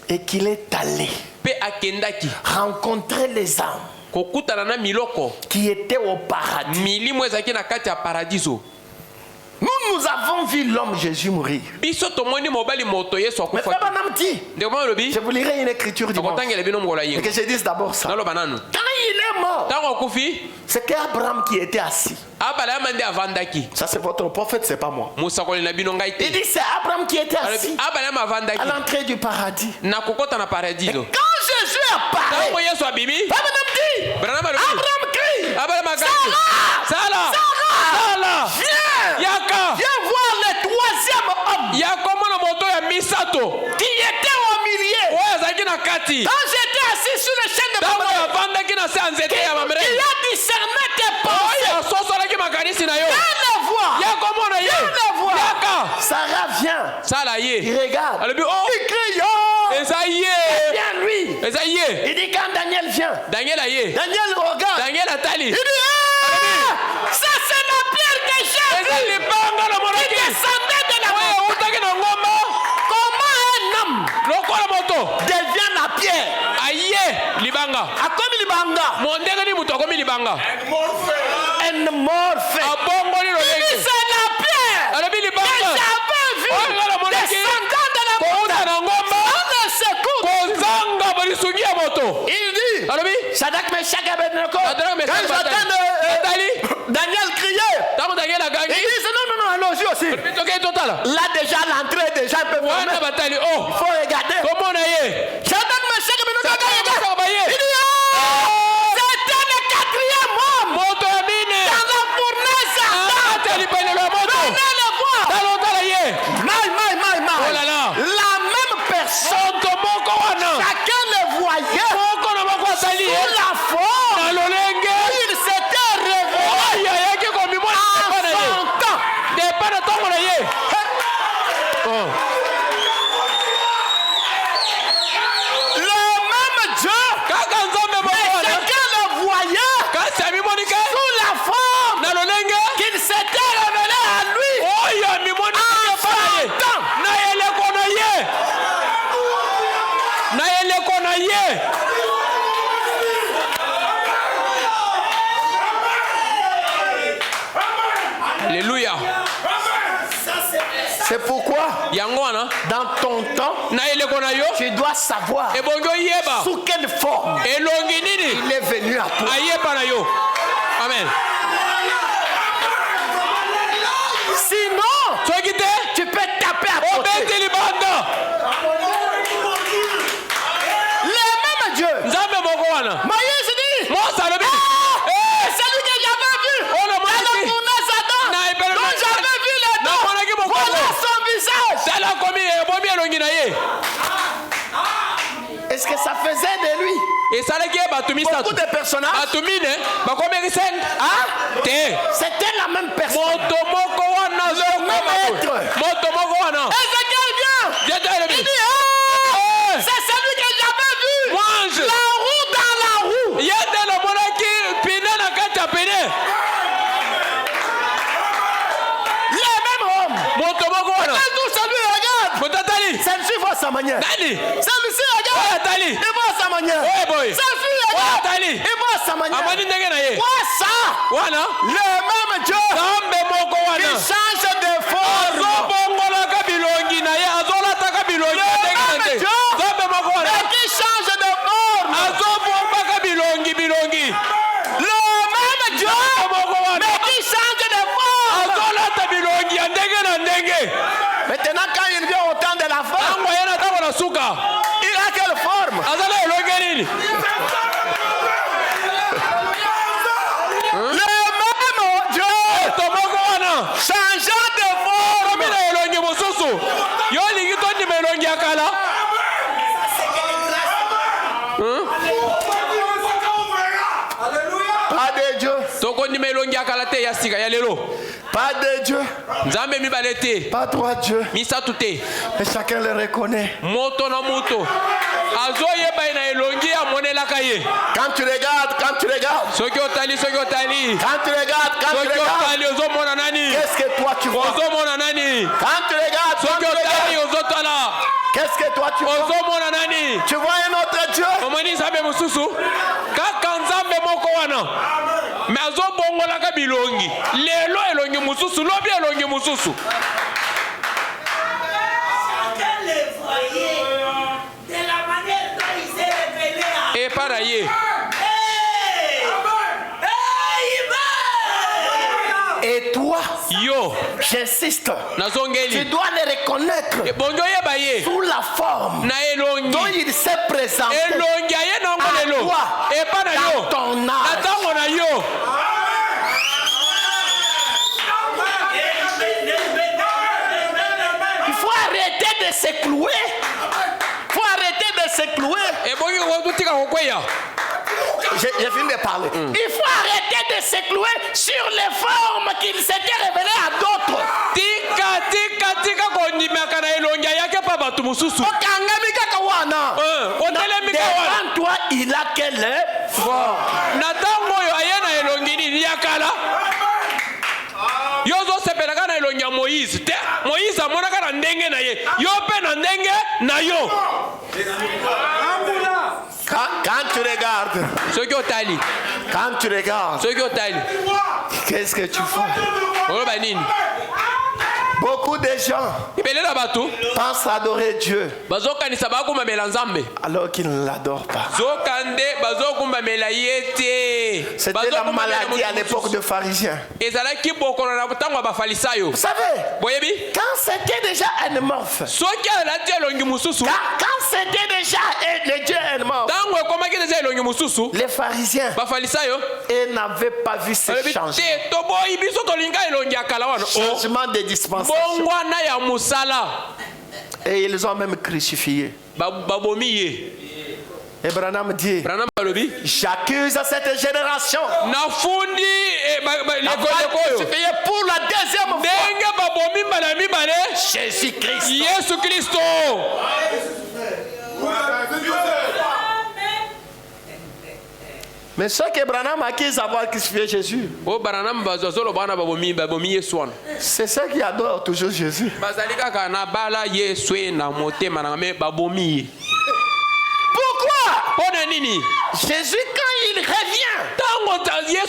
et qu'il est allé rencontrer les âmes qui étaient au paradis, nous avons vu l'homme Jésus mourir. Mais Frère Branham dit, je vous lirai une écriture du monde. Et que je dise d'abord ça. Quand il est mort, c'est qu'Abraham qui était assis. Ça c'est votre prophète, c'est pas moi. Il dit c'est Abraham qui était assis à l'entrée du paradis. Et quand Jésus apparaît, Abraham crie, Sarah, viens voir le troisième homme qui était au milieu. Quand j'étais assis sur le chêne de Mamre, il a discerné tes pensées. Viens le voir. Sarah vient. Il regarde. Il crie. Viens lui. Il dit quand Daniel vient. Daniel regarde. Il dit ça c'est la pierre que j'ai vue qui descendait de la montagne. Comment un homme devient la pierre? Libanga. Un morphe. Il dit c'est la pierre que j'avais vue descendant de la montagne. On ne s'écoute. Il dit Shadrach, Meshach et Abednego, quand j'entends Daniel crier, il dit non, allons-y aussi. Là déjà l'entrée est déjà un peu fermée. Il faut regarder. Shadrach, Meshach et Abednego, il dit c'était le quatrième homme dans la fournaise. Venez le voir. Oh là là. La même personne, chacun le voyait sous la forme. Il s'était révélé en son temps. Le même Dieu, mais chacun le voyait sous la forme qu'il s'était na ye. Alléluia. C'est pourquoi dans ton temps, tu dois savoir sous quelle forme il est venu à toi. Amen. Sinon, tu peux taper à côté. Le même Dieu. Moïse dit, c'est lui que j'avais vu dans le fournaise Adam, dont j'avais vu les dents. Voilà son visage. Est-ce que ça faisait de lui beaucoup de personnages? C'était la même personne. Le même être. Ézéchiel vient. Il dit, c'est celui que j'avais vu. La roue dans la roue. Le même homme. Celui regarde. Celui voit sa manière. Celui-ci regarde. Il voit sa manière. Celui regarde. Il voit sa manière. Quoi ça? Le même Dieu qui change de forme. Qui change de forme. Le même Dieu mais qui change de forme. Maintenant quand il vient au temps de la forme, il a quelle forme? Changeant de forme. Pas de Dieu. Pas de Dieu. Pas trois dieux. Et chacun le reconnaît. Quand tu regardes, qu'est-ce que toi tu vois? Quand tu regardes, qu'est-ce que toi tu vois? Tu vois un autre Dieu? Et pareil. Et toi, j'insiste, tu dois le reconnaître sous la forme dont il s'est présenté à toi dans ton âge. Il faut arrêter de se clouer. J'ai fini de parler. Il faut arrêter de se clouer sur les formes qu'il s'était révélé à d'autres. Devant toi, il a quelle forme? Quand tu regardes, qu'est-ce que tu fais? Beaucoup de gens pensent adorer Dieu alors qu'ils ne l'adorent pas. C'était la maladie à l'époque des pharisiens. Vous savez, quand c'était déjà un morphe, quand c'était déjà le Dieu un morphe, les pharisiens n'avaient pas vu ce changement. Changement de dispensation. Et ils ont même crucifié. Et Branham dit, j'accuse cette génération crucifié pour la deuxième fois Jésus-Christ. Mais ce que Branham accuse d'avoir crucifié Jésus, c'est ceux qui adorent toujours Jésus. Pourquoi? Jésus, quand il revient,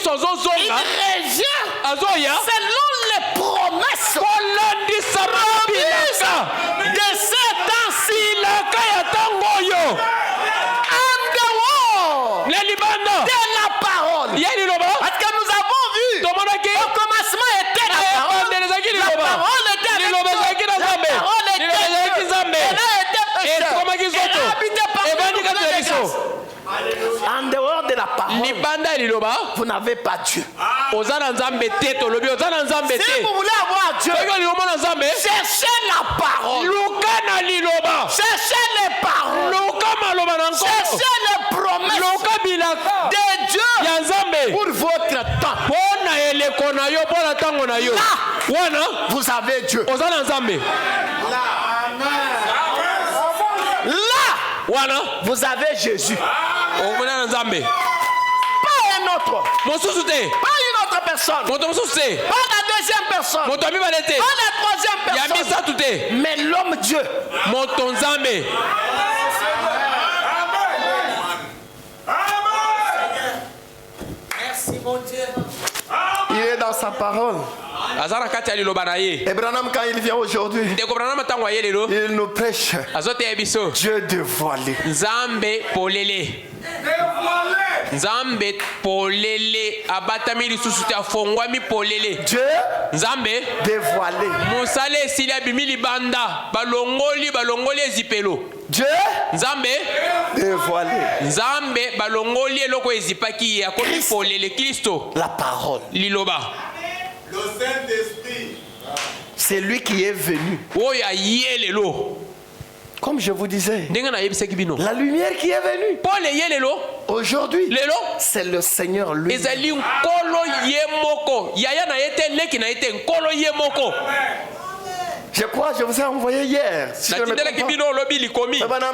selon les promesses de ce temps-ci, en dehors de la parole. Parce que nous avons vu, au commencement était la parole. La parole était avec Dieu. La parole était Dieu. Elle a été pécheur. Elle a habité parmi nous. En dehors de la parole, vous n'avez pas Dieu. Si vous voulez avoir Dieu, cherchez la parole. Cherchez les paroles. Cherchez les promesses de Dieu pour votre temps. Là, vous avez Dieu. Là, vous avez Jésus. Pas un autre. Pas une autre personne. Pas la deuxième personne. Pas la troisième personne. Mais l'homme Dieu. Merci mon Dieu. Il est dans sa parole. Et Branham, quand il vient aujourd'hui, il nous prêche Dieu dévoilé. Nzambe polele abatami lisusu te afongwami polele. Dieu dévoilé. Mosale esili abimili banda balongoli ezipelo. Dieu Nzambe dévoilé. Nzambe balongoli eloko ezipaki akomi polele Kristo. La parole. Liloba. Le Saint-Esprit. C'est lui qui est venu. Oya yelelo. Comme je vous disais, la lumière qui est venue. Aujourd'hui, c'est le Seigneur lui. Je crois que je vous ai envoyé hier. Si je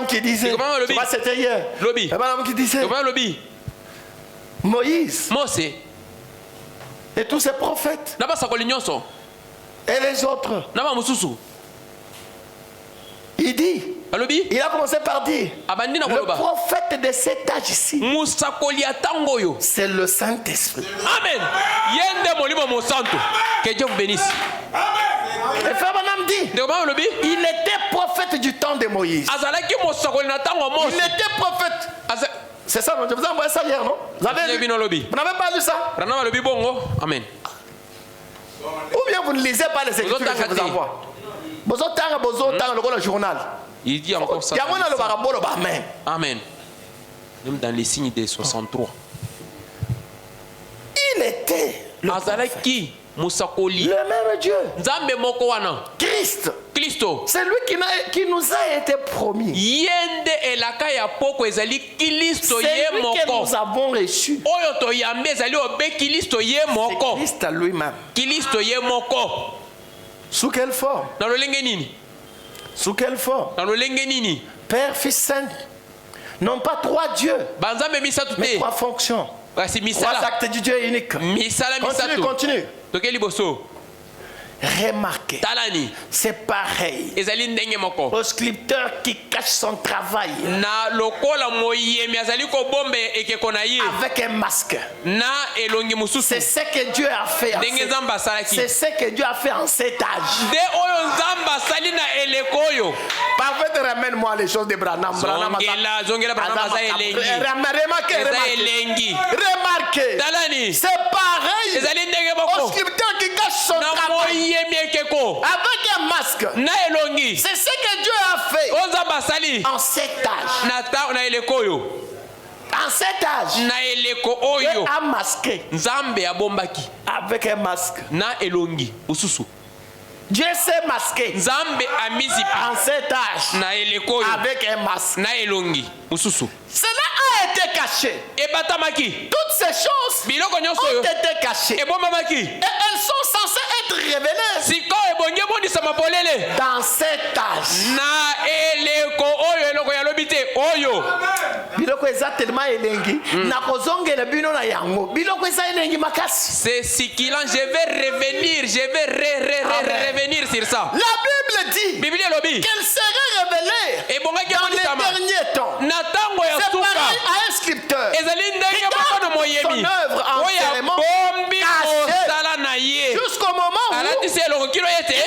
qui disait, c'était hier. Qui disait, Moïse et tous ses prophètes et les autres. Il dit, il a commencé par dire, le prophète de cet âge ici, c'est le Saint-Esprit. Amen. Que Dieu vous bénisse. Et Frère Branham dit, il était prophète du temps de Moïse. Il était prophète. C'est ça, je vous ai envoyé ça hier, non? Vous n'avez pas lu ça? Amen. Ou bien vous ne lisez pas les Écritures que je vous envoie. Le journal. Il dit encore ça. Amen. Même dans les signes des 63. Il était le même Dieu. Christ. C'est lui qui nous a été promis. C'est lui que nous avons reçu. C'est Christ lui-même. Sous quelle forme? Sous quelle forme? Père, Fils, Saint. Non pas trois dieux, mais trois fonctions. Trois actes du Dieu unique. Continue. Remarquez, c'est pareil au sculpteur qui cache son travail avec un masque. C'est ce que Dieu a fait. C'est ce que Dieu a fait en cet âge. Parfait, ramène-moi les choses de Branham. Remarquez, c'est pareil au sculpteur qui cache son travail avec un masque. C'est ce que Dieu a fait en cet âge. En cet âge, Dieu a masqué avec un masque. Dieu s'est masqué en cet âge avec un masque. Cela a été caché. Toutes ces choses ont été cachées. Et elles sont censées être révélées dans cet âge. C'est ce qu'il a. Je vais revenir. Je vais revenir sur ça. La Bible dit qu'elle serait révélée dans les derniers temps. C'est pareil à un son œuvre entièrement cachée jusqu'au moment où il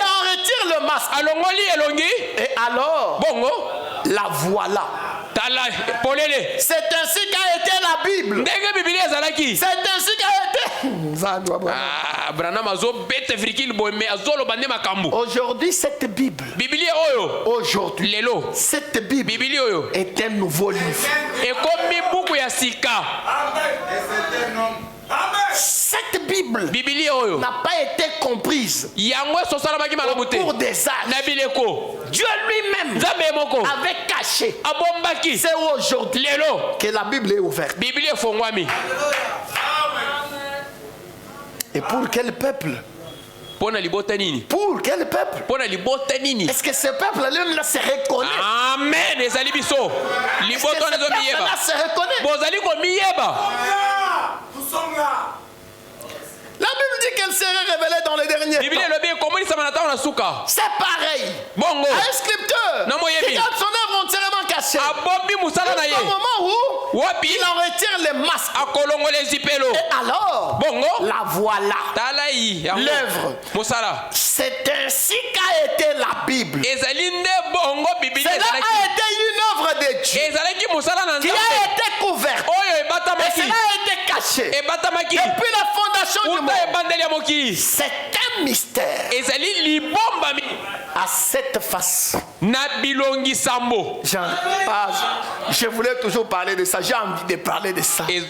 en retire le masque. Et alors, la voilà. C'est ainsi qu'a été la Bible. C'est ainsi qu'a été. Aujourd'hui, cette Bible. Aujourd'hui, cette Bible est un nouveau livre. Cette Bible n'a pas été comprise au cours des âges. Dieu lui-même avait caché. C'est aujourd'hui que la Bible est ouverte. Et pour quel peuple? Pour quel peuple? Est-ce que ce peuple-là se reconnaît? Amen. Est-ce que ce peuple-là se reconnaît? Nous sommes là. La Bible dit qu'elle serait révélée dans les derniers temps. C'est pareil. Un scripteur qui garde son œuvre entièrement cachée. Au moment où il en retire les masques. Et alors, la voilà. L'œuvre. C'est ainsi qu'a été la Bible. Cela a été une œuvre de Dieu qui a été couverte. Et cela a été caché. Depuis la fondation du monde. C'est un mystère. À cette face. Je voulais toujours parler de ça. J'ai envie de parler de ça. C'est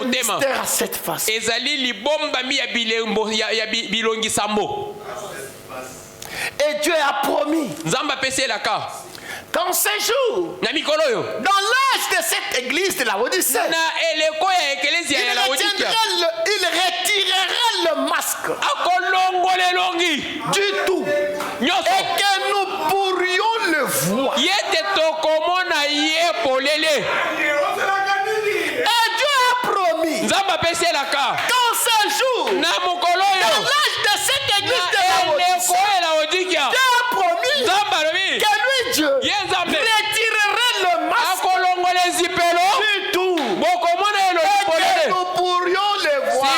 mystère à cette face. Et Dieu a promis qu'en ce jour, dans l'âge de cette église de la Odyssée, il retirerait le masque du tout et que nous pourrions le voir. Et Dieu a promis qu'en ce jour, dans l'âge de cette église de la Odyssée, Dieu a promis que lui, Dieu, retirerait le masque du tout et que nous pourrions le voir.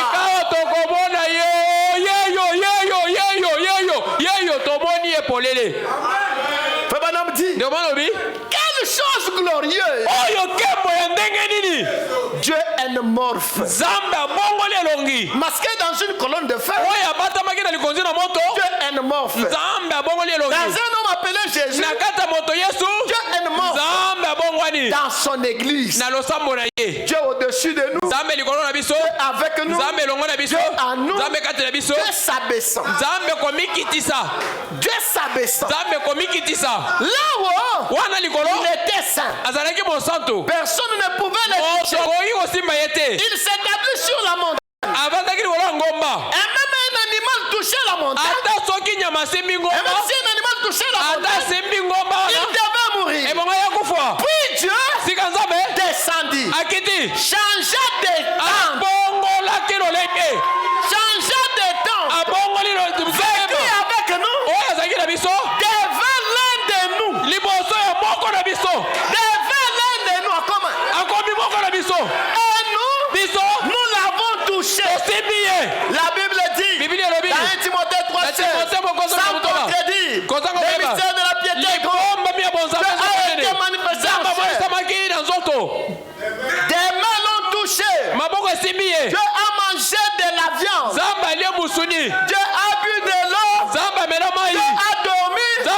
Quelle chose glorieuse! Dieu est morphe. Masqué dans une colonne de feu. Dieu est morphe. Dans un homme appelé Jésus. Dieu est morphe. Dans son église. Dieu au-dessus de nous. Dieu avec nous. Dieu en nous. Dieu s'abaissant. Dieu s'abaissant. Là-haut, il était saint. Personne ne pouvait le toucher. Il s'établit sur la montagne. Et même un animal touchait la montagne. Et même si un animal touchait la montagne, il devait mourir. Puis Dieu descendit, changea de temps. Changea de temps. Vécut avec nous. Devant l'un de nous. Devant l'un de nous. Comment? Et nous l'avons touché. La Bible dit dans 1 Timothée 3:16, sans contredire, le mystère de la piété a été manifesté en chair. Des mains l'ont touché. Dieu a mangé de la viande. Dieu a bu de l'eau. Dieu a dormi. Dieu a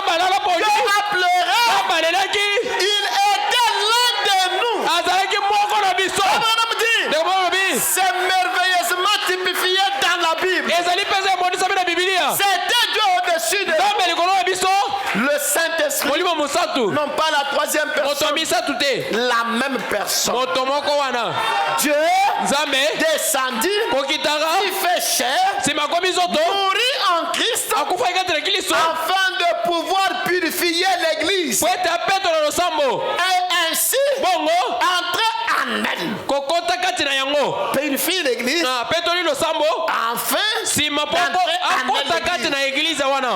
pleuré. Il était l'un de nous. C'est merveilleusement typifié dans la Bible. C'était Dieu au-dessus de nous. Le Saint-Esprit, non pas la troisième personne, la même personne. Dieu descendit, il fait chair, mourit en Christ, afin de pouvoir purifier l'église. Et ainsi, entrer en elle. Purifier l'église. Enfin,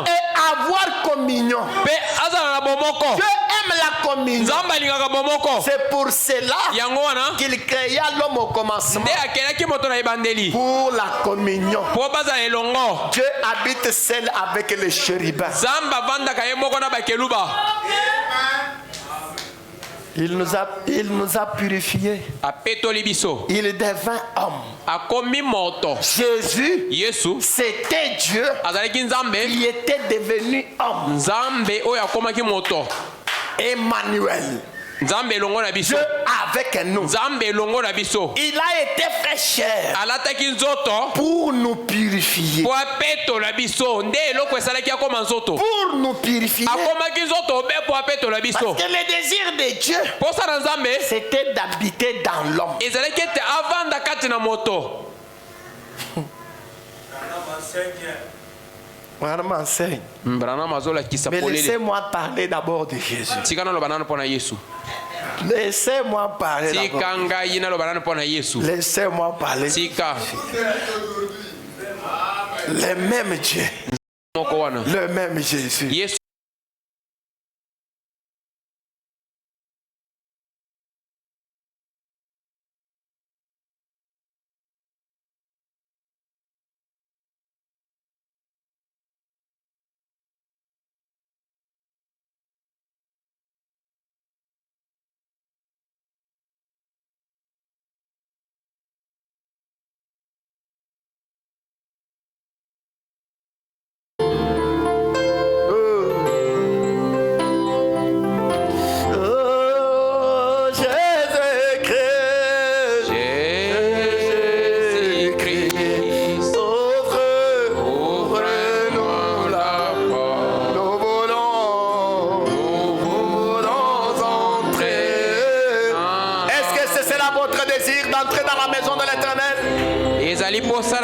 et avoir communion. aime la communion. C'est pour cela qu'il créa l'homme au commencement. Pour la communion. Dieu habite seul avec les chérubins. Il nous a purifiés. Il devint homme. Jésus, c'était Dieu qui était devenu homme. Emmanuel. Dieu avec nous. Il a été fait chair pour nous purifier. Pour nous purifier. Parce que le désir de Dieu, c'était d'habiter dans l'homme. Mais laissez-moi parler d'abord de Jésus. Laissez-moi parler d'abord. Laissez-moi parler. Le même Dieu. Le même Jésus.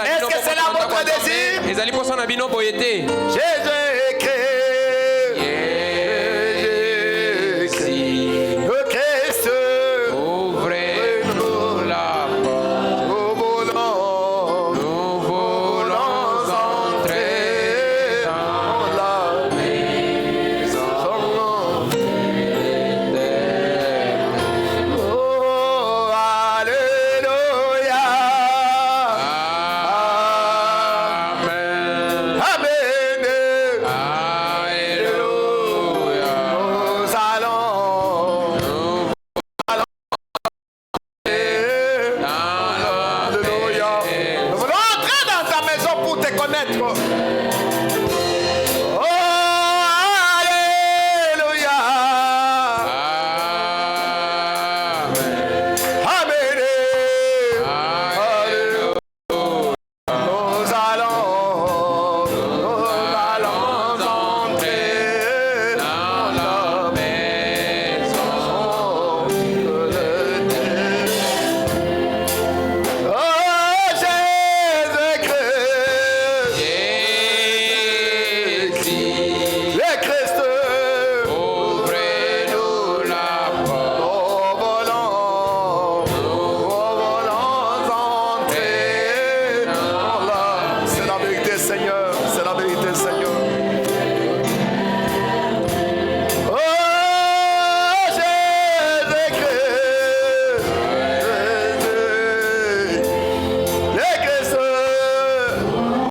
Est-ce que c'est là votre désir? Jésus